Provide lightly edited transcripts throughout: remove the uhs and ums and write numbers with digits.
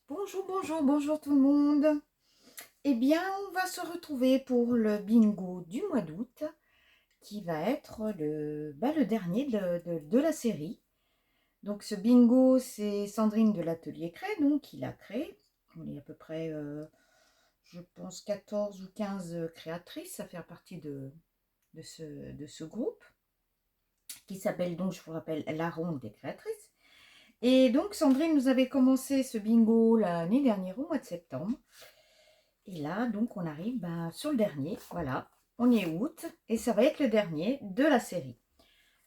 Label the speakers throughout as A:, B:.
A: Bonjour, bonjour, bonjour tout le monde. Eh bien, on va se retrouver pour le bingo du mois d'août, qui va être le dernier de la série. Donc ce bingo, c'est Sandrine de l'Atelier Cré, donc, qui l'a créé. On est à peu près, je pense, 14 ou 15 créatrices à faire partie de ce groupe, qui s'appelle donc, je vous rappelle, la Ronde des créatrices. Et donc Sandrine nous avait commencé ce bingo l'année dernière au mois de septembre. Et là, donc, on arrive sur le dernier. Voilà, on est août et ça va être le dernier de la série.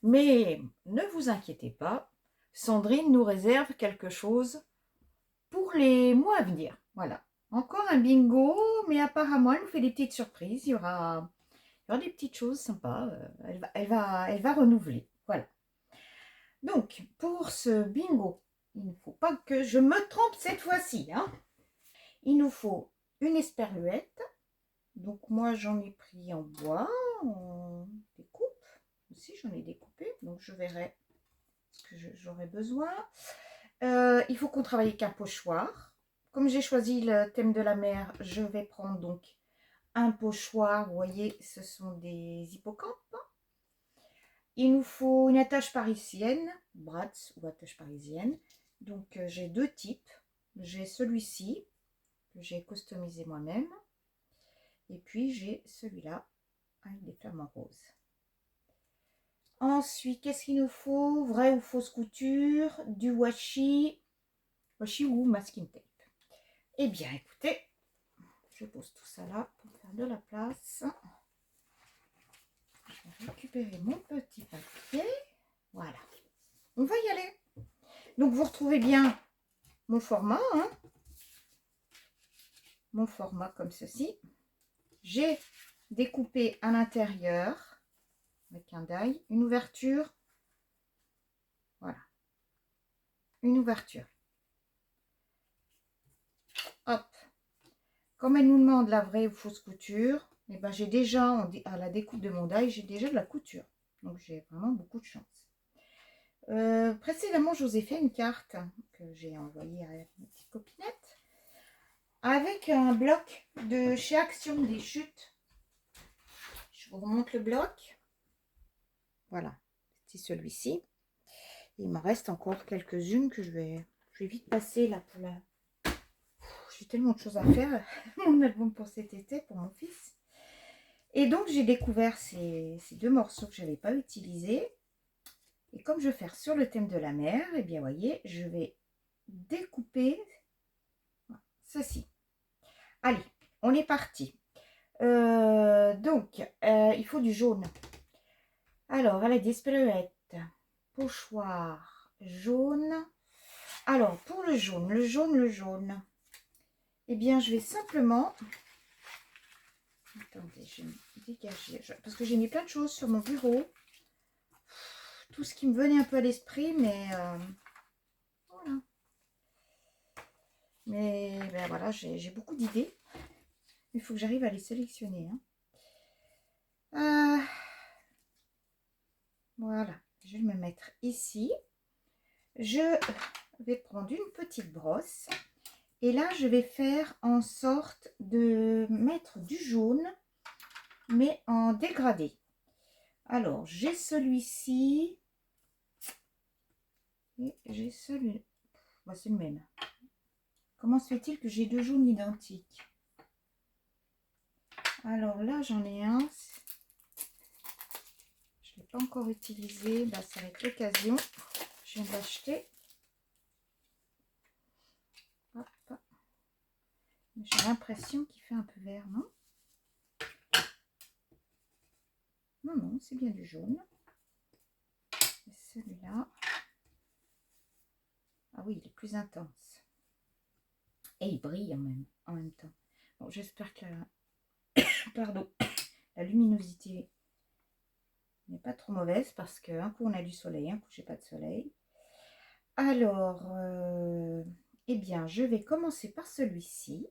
A: Mais ne vous inquiétez pas, Sandrine nous réserve quelque chose pour les mois à venir. Voilà, encore un bingo, mais apparemment, elle nous fait des petites surprises. Il y aura des petites choses sympas. Elle va renouveler. Voilà. Donc, pour ce bingo, il ne faut pas que je me trompe cette fois-ci, hein. Il nous faut une esperluette. Donc moi j'en ai pris en bois, en découpe. Aussi j'en ai découpé, donc je verrai ce que j'aurai besoin. Il faut qu'on travaille avec un pochoir. Comme j'ai choisi le thème de la mer, je vais prendre donc un pochoir. Vous voyez, ce sont des hippocampes. Il nous faut une attache parisienne, Bratz ou attache parisienne. Donc j'ai deux types. J'ai celui-ci que j'ai customisé moi-même. Et puis j'ai celui-là avec des flamants roses. Ensuite, qu'est-ce qu'il nous faut? Vraie ou fausse couture, du washi ou masking tape. Eh bien, écoutez, je pose tout ça là pour faire de la place. Je vais récupérer mon petit papier. Voilà, on va y aller. Donc, vous retrouvez bien mon format, hein, mon format comme ceci. J'ai découpé à l'intérieur avec un die une ouverture. Voilà, une ouverture. Hop. Comme elle nous demande la vraie ou fausse couture, et ben j'ai déjà, à la découpe de mon die, j'ai déjà de la couture. Donc j'ai vraiment beaucoup de chance. Précédemment, je vous ai fait une carte que j'ai envoyée à ma petite copinette avec un bloc de chez Action des chutes. Je vous remonte le bloc. Voilà, c'est celui-ci. Il m'en reste encore quelques-unes que je vais vite passer là pour la... J'ai tellement de choses à faire. Mon album pour cet été, pour mon fils. Et donc, j'ai découvert ces deux morceaux que je n'avais pas utilisés. Et comme je vais faire sur le thème de la mer, et bien, voyez, je vais découper ceci. Allez, on est parti. Il faut du jaune. Alors, elle a des esperluettes, pochoir, jaune. Alors, pour le jaune, eh bien, je vais simplement... Attendez, je vais me dégager. Parce que j'ai mis plein de choses sur mon bureau. Tout ce qui me venait un peu à l'esprit, mais voilà. Mais ben voilà, j'ai beaucoup d'idées. Il faut que j'arrive à les sélectionner, hein. Voilà, je vais me mettre ici. Je vais prendre une petite brosse. Et là, je vais faire en sorte de mettre du jaune, mais en dégradé. Alors, j'ai celui-ci. Et j'ai celui... Bah, c'est le même. Comment se fait-il que j'ai deux jaunes identiques? Alors là, j'en ai un. Je ne l'ai pas encore utilisé. Bah, ça va être l'occasion. Je viens de l'acheter. J'ai l'impression qu'il fait un peu vert, non? Non, non, c'est bien du jaune. Et celui-là. Ah oui, il est plus intense. Et il brille en même temps. Bon, j'espère que pardon, la luminosité n'est pas trop mauvaise parce qu'un coup on a du soleil, un coup j'ai pas de soleil. Alors, eh bien, je vais commencer par celui-ci.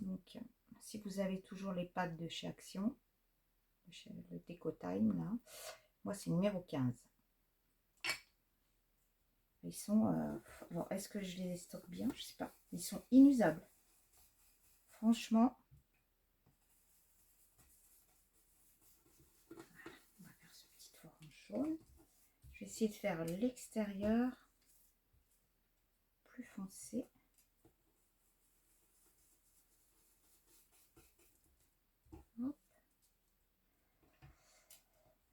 A: Donc, si vous avez toujours les pattes de chez Action, de chez le Déco Time, là, moi c'est numéro 15. Ils sont... alors, est-ce que je les stocke bien? Je sais pas. Ils sont inusables. Franchement. On va faire ce petit orange jaune. Je vais essayer de faire l'extérieur plus foncé.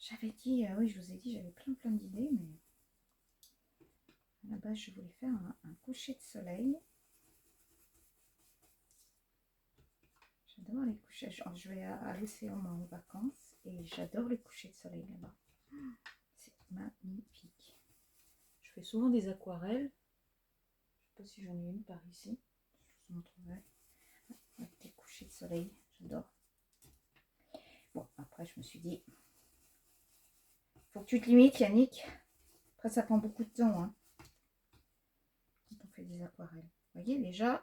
A: J'avais dit, oui, je vous ai dit, j'avais plein d'idées, mais à la base, je voulais faire un coucher de soleil. J'adore les couchers. Je vais à l'océan en vacances et j'adore les couchers de soleil là-bas. C'est magnifique. Je fais souvent des aquarelles. Je ne sais pas si j'en ai une par ici. Je vous montrerai. Avec des couchers de soleil, j'adore. Bon, après, je me suis dit, faut que tu te limites, Yannick. Après, ça prend beaucoup de temps, hein, quand on fait des aquarelles. Vous voyez, déjà,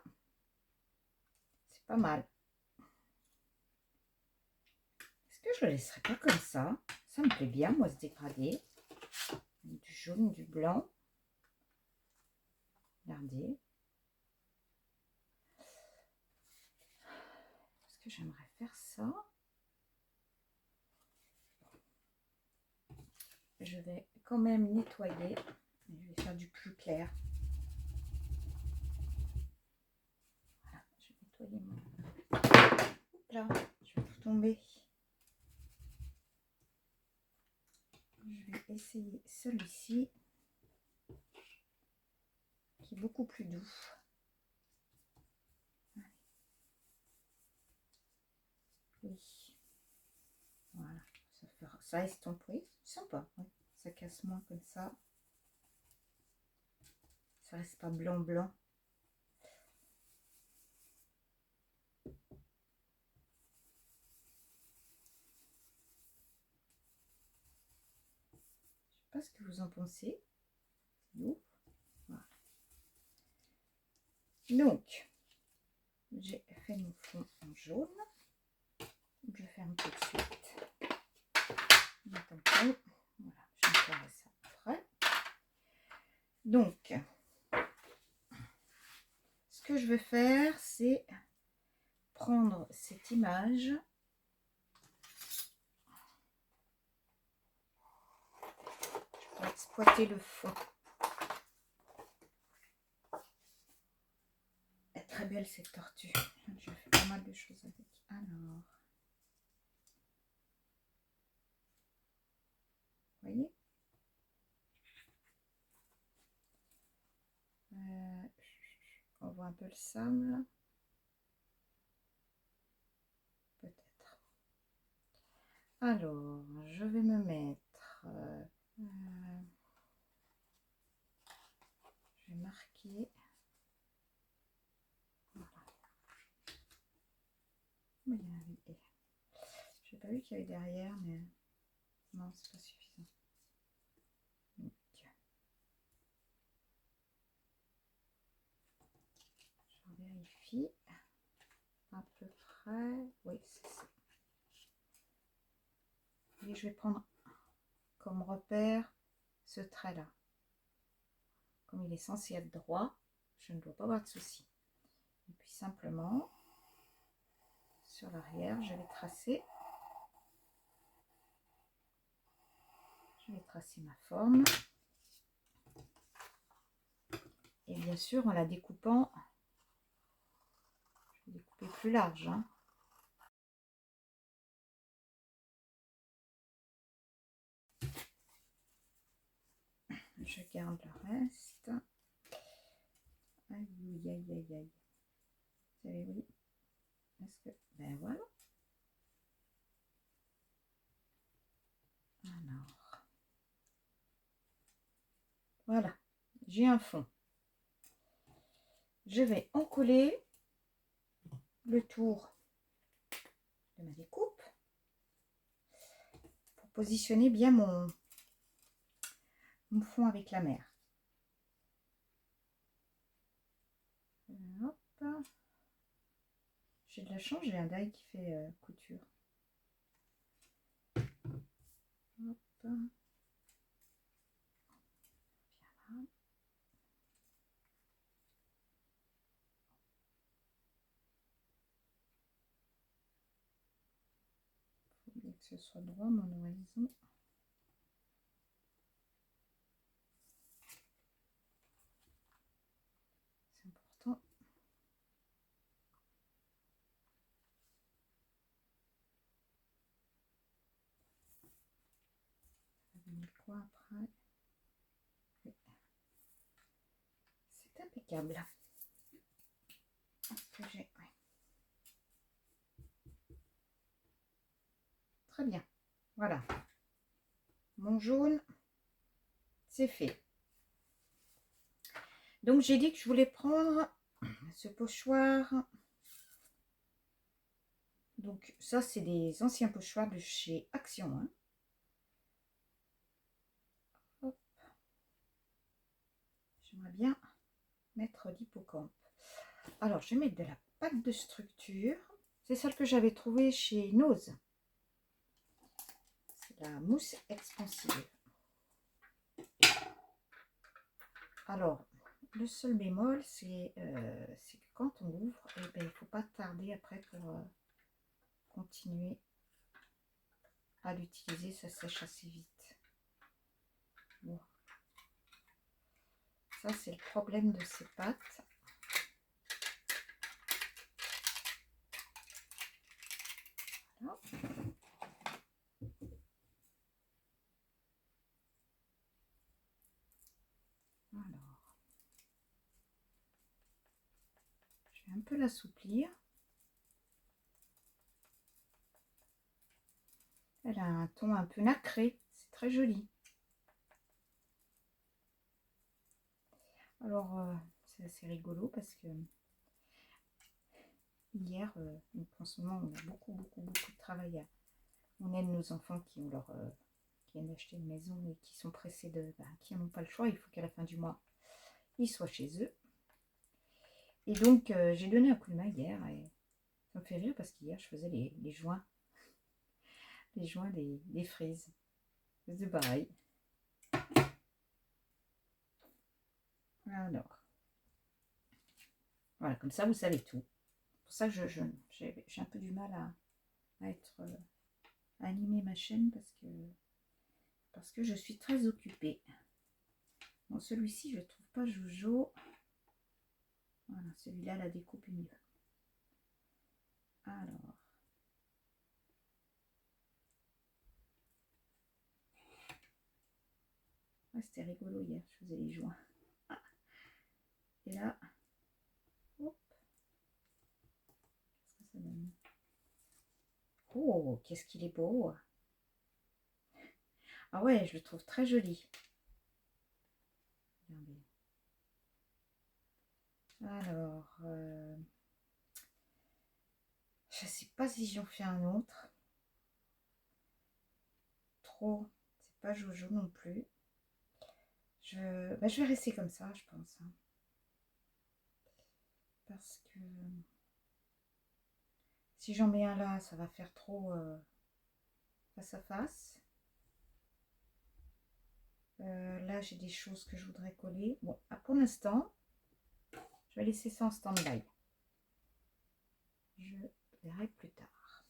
A: c'est pas mal. Est-ce que je le laisserai pas comme ça? Ça me plaît bien, moi, ce dégradé. Du jaune, du blanc. Regardez. Est-ce que j'aimerais faire ça? Je vais quand même nettoyer. Je vais faire du plus clair. Voilà, je vais nettoyer mon... Là, je vais tout tomber. Je vais essayer celui-ci, qui est beaucoup plus doux. Oui. Voilà. Ça estompe, oui, c'est sympa. Ouais. Ça casse moins comme ça. Ça reste pas blanc. Je sais pas ce que vous en pensez. Voilà. Donc, j'ai fait mon fond en jaune. Je ferme tout de suite. Voilà, je vais faire ça après. Donc, ce que je vais faire, c'est prendre cette image pour exploiter le fond. Elle est très belle cette tortue. Je fais pas mal de choses avec. Alors, vous voyez, on voit un peu le sable, peut-être. Alors, je vais me mettre, je vais marquer, voilà. Mais il y avait, j'ai pas vu qu'il y avait derrière, mais non, c'est pas suffisant. Donc, je vérifie à peu près, oui, c'est ça. Et je vais prendre comme repère ce trait là. Comme il est censé être droit, je ne dois pas avoir de souci. Et puis simplement sur l'arrière, je vais tracer ma forme. Et bien sûr, en la découpant, je vais découper plus large, hein. Je garde le reste. Aïe, aïe, aïe, aïe. Vous savez, oui. Est-ce que... Ben voilà. Alors. Voilà. J'ai un fond. Je vais encoller le tour de ma découpe pour positionner bien mon fond avec la mer. Hop. J'ai de la chance, j'ai un die qui fait couture. Hop. Voilà. ce soit droit mon horizon. C'est important. Ça va donner quoi après? Oui. C'est impeccable. Est-ce que j'ai... Ouais. Très bien. Voilà. Mon jaune, c'est fait. Donc j'ai dit que je voulais prendre ce pochoir. Donc ça, c'est des anciens pochoirs de chez Action. Hein. Hop. J'aimerais bien mettre l'hippocampe. Alors, je vais mettre de la pâte de structure. C'est celle que j'avais trouvée chez Nose. C'est la mousse expansive. Alors, le seul bémol, c'est que quand on ouvre, eh ben, il ne faut pas tarder après pour continuer à l'utiliser. Ça sèche assez vite. Bon. Ça, c'est le problème de ces pâtes. Voilà. Alors, je vais un peu l'assouplir. Elle a un ton un peu nacré, c'est très joli. Alors, c'est assez rigolo parce que hier, donc en ce moment, on a beaucoup de travail. On aide nos enfants qui ont qui viennent d'acheter une maison et qui sont pressés qui n'ont pas le choix. Il faut qu'à la fin du mois, ils soient chez eux. Et donc, j'ai donné un coup de main hier et ça me fait rire parce qu'hier, je faisais les joints. Les joints des frises. C'est pareil. Alors, voilà, comme ça, vous savez tout. C'est pour ça que j'ai un peu du mal à animer ma chaîne parce que je suis très occupée. Bon, celui-ci, je ne trouve pas Jojo. Voilà, celui-là, la découpe est mieux. Alors. Ouais, c'était rigolo hier, je faisais les joints. Et là, hop, qu'est-ce que ça donne? Oh, qu'est-ce qu'il est beau! Ah ouais, je le trouve très joli. Regardez. Alors, je sais pas si j'en fais un autre. Trop, c'est pas Jojo non plus. Je vais rester comme ça, je pense. Hein. Parce que si j'en mets un là, ça va faire trop face à face. Là, j'ai des choses que je voudrais coller. Bon, pour l'instant, je vais laisser ça en stand-by. Je verrai plus tard.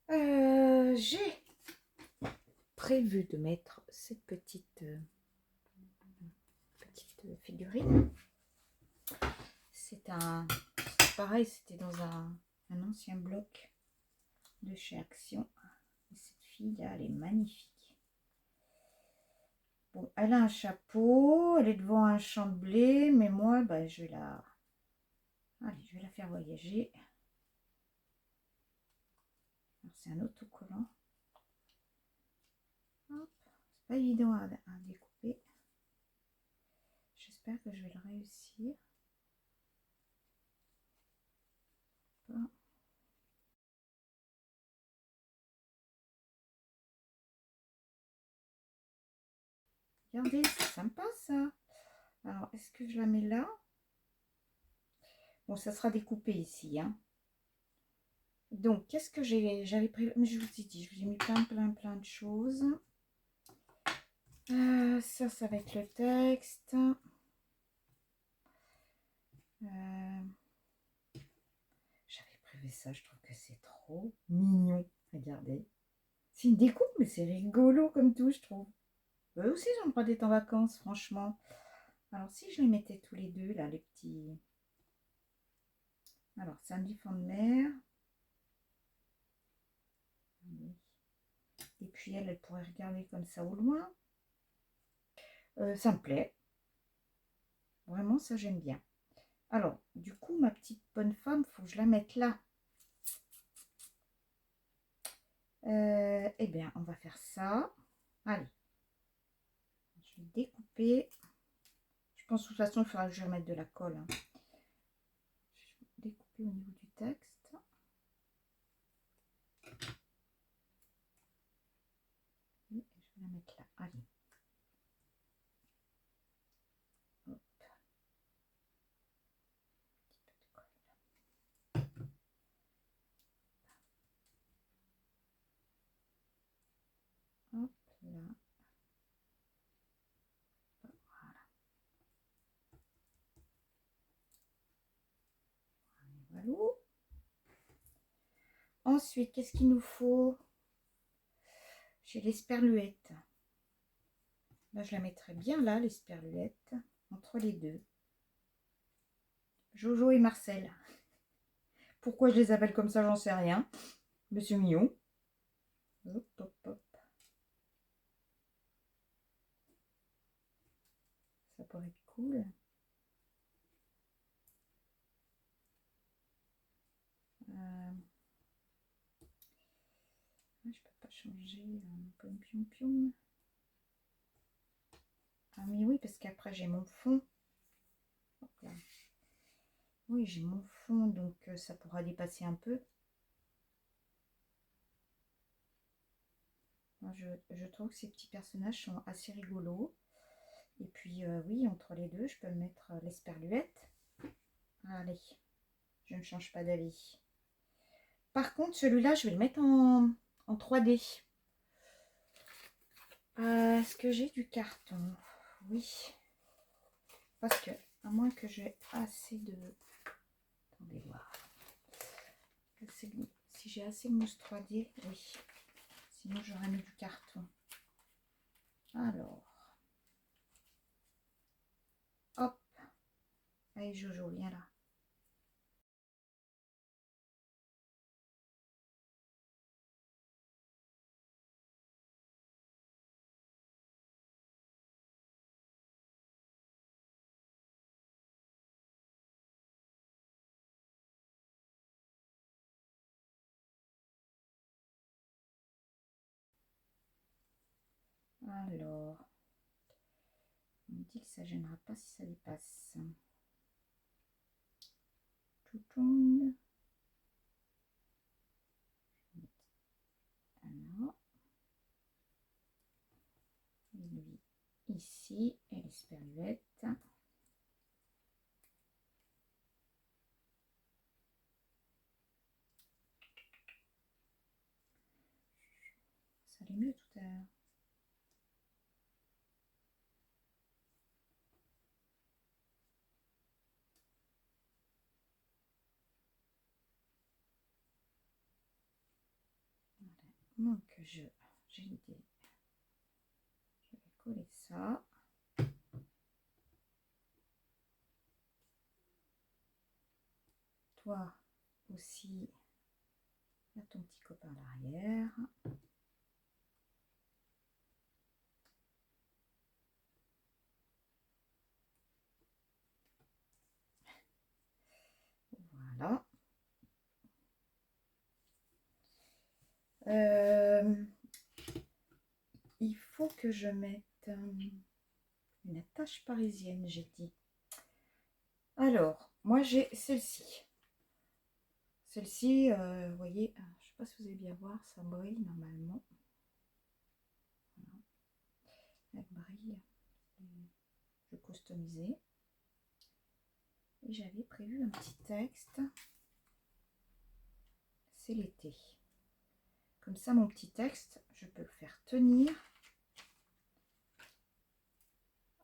A: J'ai prévu de mettre cette petite figurine. C'est pareil, c'était dans un ancien bloc de chez Action. Et cette fille là, elle est magnifique. Bon, elle a un chapeau, elle est devant un champ de blé, mais moi, je vais la faire voyager. C'est un autocollant. C'est pas évident à découper. J'espère que je vais le réussir. Regardez, c'est sympa ça. Alors, est-ce que je la mets là? Bon, ça sera découpé ici. Hein. Donc, qu'est-ce que j'avais prévu? Mais je vous ai dit, je vous ai mis plein de choses. Ça va être le texte. J'avais prévu ça, je trouve que c'est trop mignon. Regardez. C'est une découpe, mais c'est rigolo comme tout, je trouve. Eux aussi, j'en prends d'être en vacances, franchement. Alors, si je les mettais tous les deux, là, les petits... Alors, samedi fond de mer. Et puis, elle pourrait regarder comme ça au loin. Ça me plaît. Vraiment, ça, j'aime bien. Alors, du coup, ma petite bonne femme, il faut que je la mette là. Eh bien, on va faire ça. Allez. Je vais découper. Je pense de toute façon, il faudra que je remette de la colle. Hein. Je vais découper au niveau du texte. Et je vais la mettre là. Allez. Hop. Hop là. Voilà. Voilà. Ensuite, qu'est-ce qu'il nous faut? J'ai l'esperluette. Là, je la mettrai bien là, l'esperluette, entre les deux. Jojo et Marcel. Pourquoi je les appelle comme ça, j'en sais rien. Monsieur mignon. Hop, hop, hop. Ça pourrait être cool. Je peux pas changer. Pium, pium. Ah mais oui, parce qu'après j'ai mon fond. Hop là. Oui, j'ai mon fond, donc ça pourra dépasser un peu. Moi, je trouve que ces petits personnages sont assez rigolos. Et puis, oui, entre les deux, je peux mettre l'esperluette. Allez, je ne change pas d'avis. Par contre, celui-là, je vais le mettre en 3D. Est-ce que j'ai du carton? Oui. Parce que, à moins que j'ai assez de... Attendez voir. Si j'ai assez de mousse 3D, oui. Sinon, j'aurais mis du carton. Alors. Hop. Allez, Jojo, viens là. Alors. On me dit que ça ne gênera pas si ça dépasse. Tout tombe. Alors. Et lui ici. Et l'esperluette. Ça allait mieux tout à l'heure. Voilà. Donc j'ai l'idée. Je vais coller ça. Toi aussi, là ton petit copain à l'arrière. Voilà. Il faut que je mette une attache parisienne, j'ai dit. Alors, moi j'ai celle-ci. Celle-ci, vous voyez, je ne sais pas si vous allez bien voir, ça brille normalement. Voilà. Elle brille. Je vais customiser. Et j'avais prévu un petit texte. C'est l'été. Comme ça, mon petit texte, je peux le faire tenir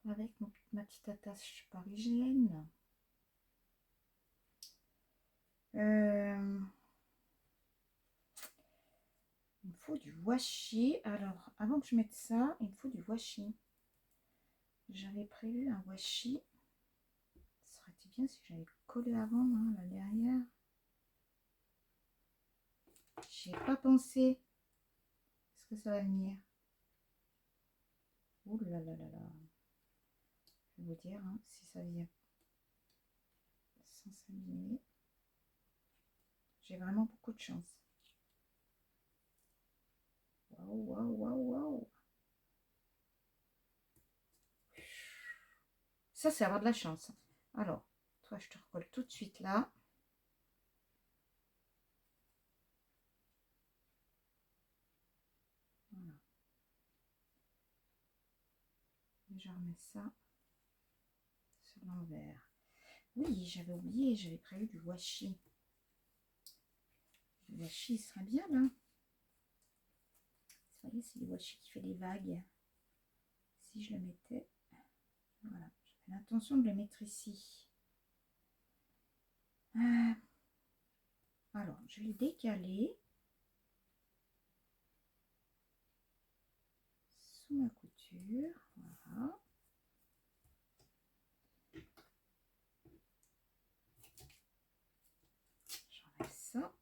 A: avec ma petite attache parisienne. Il me faut du washi. Alors, avant que je mette ça, il me faut du washi. J'avais prévu un washi. Ça aurait été bien si j'avais collé avant, hein, là derrière. J'y ai pas pensé. Est-ce que ça va venir? Ouh là là là là. Je vais vous dire hein, si ça vient sans s'abîmer. J'ai vraiment beaucoup de chance. Waouh, waouh, waouh, waouh. Ça, c'est avoir de la chance. Alors, toi, je te recolle tout de suite là. Voilà. Et je remets ça sur l'envers. Oui, j'avais oublié, j'avais prévu du washi. Le washi serait bien là. Vous voyez, c'est le washi qui fait des vagues. Si je le mettais, voilà, j'avais l'intention de le mettre ici. Alors, je vais le décaler sous ma couture. Voilà. J'enlève ça.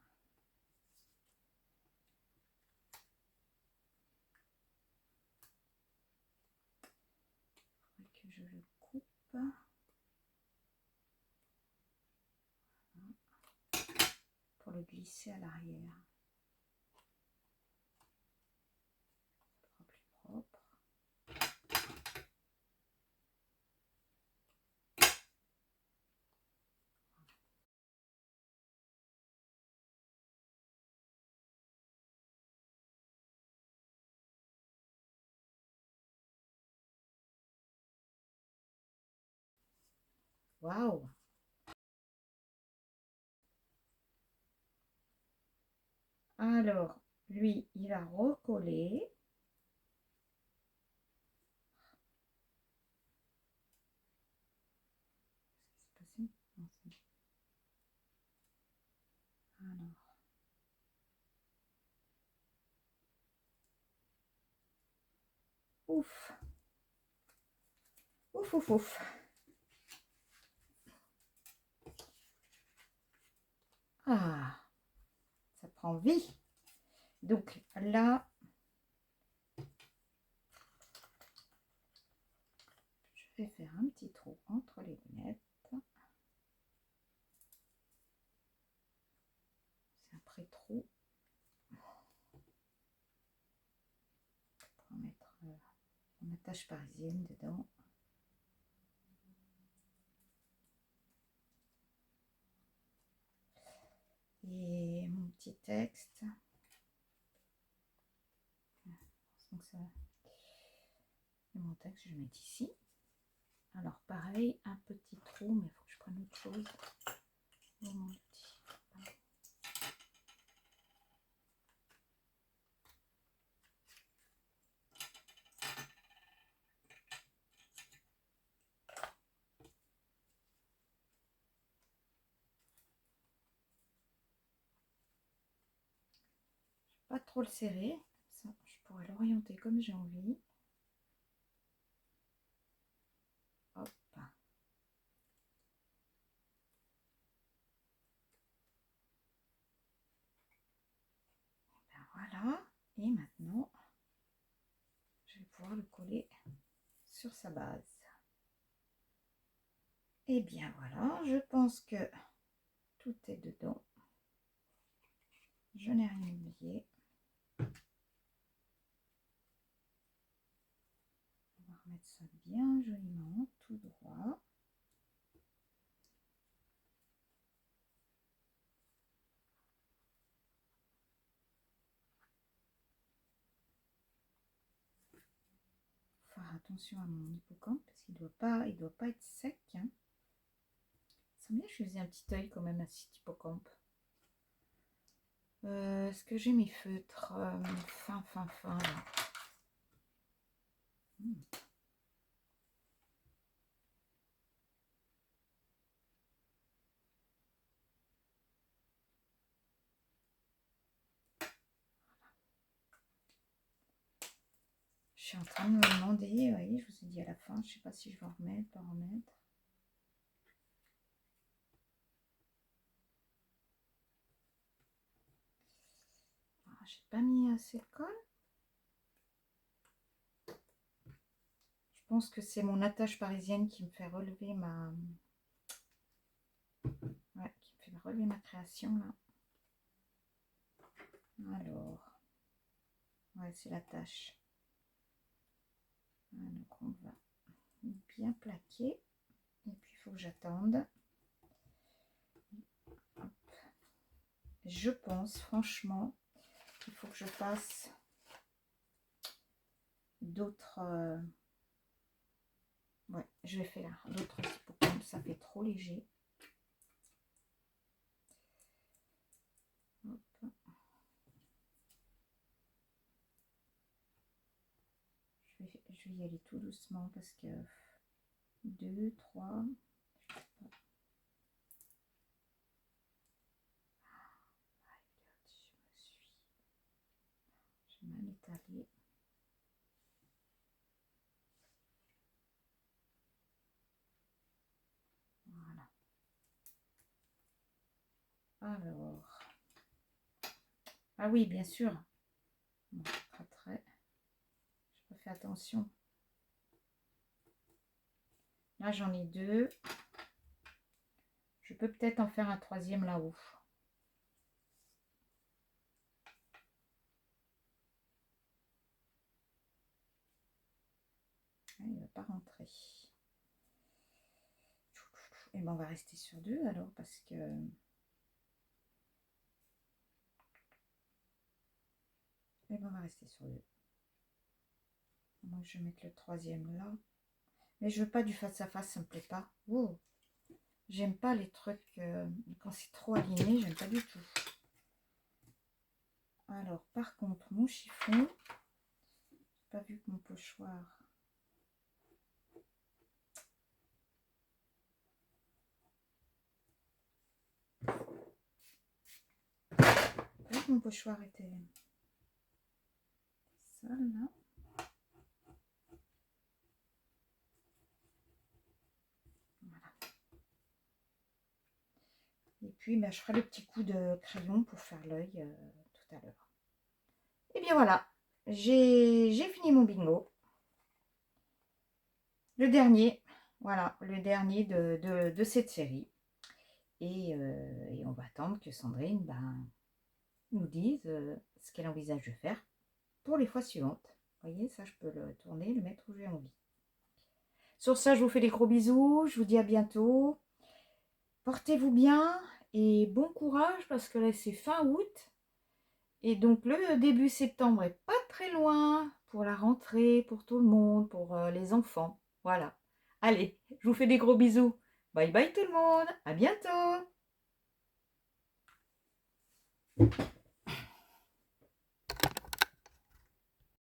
A: Il faudrait que je le coupe. Voilà. Pour le glisser à l'arrière. Ça sera plus propre. Waouh! Alors, lui, il a recollé. Qu'est-ce qui s'est passé? Non, alors. Ouf! Ouf, ouf, ouf! Ah! Ça prend vie! Donc là, je vais faire un petit trou entre les lunettes. C'est un pré-trou. Pour mettre ma tache parisienne dedans. Et mon petit texte. Donc ça, et mon texte, je vais le mettre ici. Alors pareil, un petit trou, mais il faut que je prenne autre chose. Et mon petit. Pas trop le serrer, ça, je pourrais l'orienter comme j'ai envie. Hop. Ben voilà, et maintenant, je vais pouvoir le coller sur sa base. Et bien voilà, je pense que tout est dedans. Je n'ai rien oublié. On va remettre ça bien joliment, tout droit. Faire attention à mon hippocampe parce qu'il doit pas être sec. Hein. Ça me dit que je faisais un petit œil quand même à cet hippocampe. Est-ce que j'ai mes feutres fin là. Je suis en train de me demander, vous voyez, je vous ai dit à la fin, je ne sais pas si je vais en remettre, pas en remettre. Ah, j'ai pas mis assez de colle. Je pense que c'est mon attache parisienne qui me fait relever ma... Ouais, qui me fait relever ma création, là. Alors... Ouais, c'est l'attache. Donc, on va bien plaquer. Et puis, il faut que j'attende. Je pense, franchement, qu'il faut que je fasse d'autres... Ouais, je vais faire d'autres aussi pour comme ça fait trop léger. Hop. Je vais y aller tout doucement parce que 2, 3... J'ai mal étalé. Voilà. Alors... Ah oui, bien sûr. Bon, très... Je fais attention. Là, j'en ai 2. Je peux peut-être en faire un troisième là-haut. Il ne va pas rentrer. Et ben on va rester sur 2 alors parce que... Et ben on va rester sur 2. Moi je vais mettre le troisième là. Mais je veux pas du face à face, ça me plaît pas. Oh. J'aime pas les trucs quand c'est trop aligné, j'aime pas du tout. Alors par contre mon chiffon, j'ai pas vu que mon pochoir. Mon pochoir était ça là. Voilà. Et puis bah, je ferai le petit coup de crayon pour faire l'œil tout à l'heure. Et bien voilà, j'ai fini mon bingo. Le dernier, voilà, le dernier de cette série. Et on va attendre que Sandrine nous dise ce qu'elle envisage de faire pour les fois suivantes. Vous voyez, ça, je peux le tourner, le mettre où j'ai envie. Sur ça, je vous fais des gros bisous. Je vous dis à bientôt. Portez-vous bien et bon courage parce que là, c'est fin août. Et donc, le début septembre est pas très loin pour la rentrée, pour tout le monde, pour les enfants. Voilà. Allez, je vous fais des gros bisous. Bye bye tout le monde. À bientôt.